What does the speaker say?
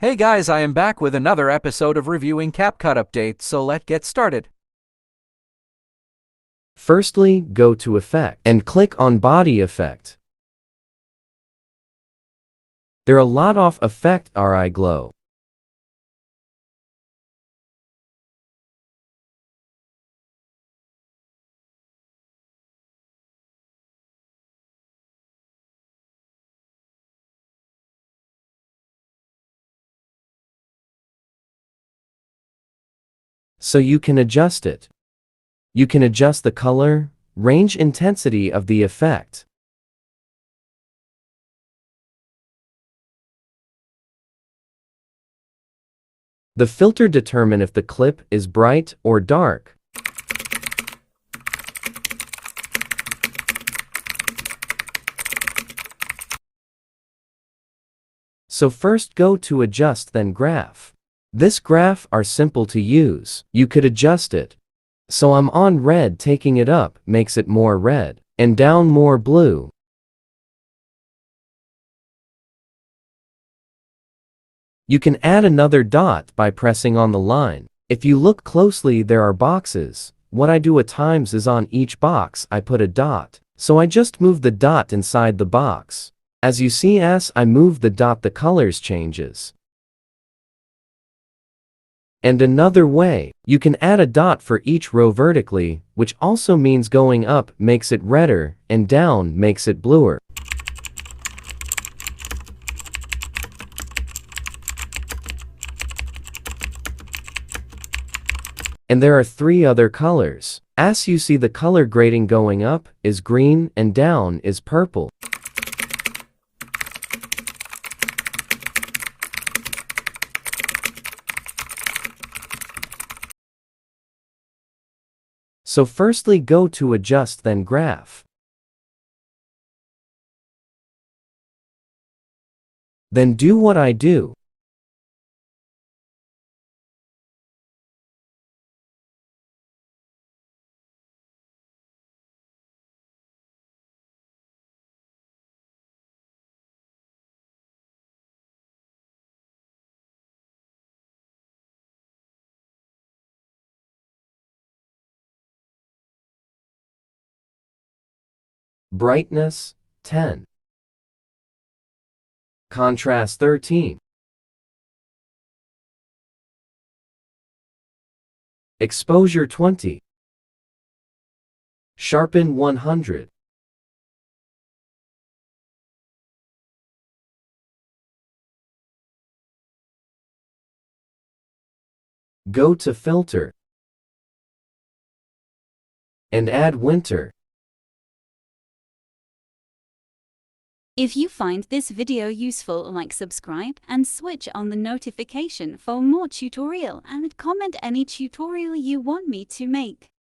Hey guys, I am back with another episode of reviewing CapCut updates, so let's get started. Firstly, go to Effect and click on Body Effect. There are a lot of effect RI glow. So you can adjust it. You can adjust the color, range, intensity of the effect. The filter determines if the clip is bright or dark. So first go to Adjust, then Graph. This graph are simple to use. You could adjust it. So I'm on red, taking it up makes it more red, and down more blue. You can add another dot by pressing on the line. If you look closely, there are boxes. What I do at times is on each box I put a dot. So I just move the dot inside the box. As you see, as I move the dot, the colors changes. And another way, you can add a dot for each row vertically, which also means going up makes it redder and down makes it bluer. And there are three other colors. As you see, the color grading going up is green and down is purple. So firstly go to Adjust, then Graph. Then do what I do. Brightness 10. Contrast 13. Exposure 20. Sharpen 100. Go to Filter and add Winter. If you find this video useful, like, subscribe and switch on the notification for more tutorial, and comment any tutorial you want me to make.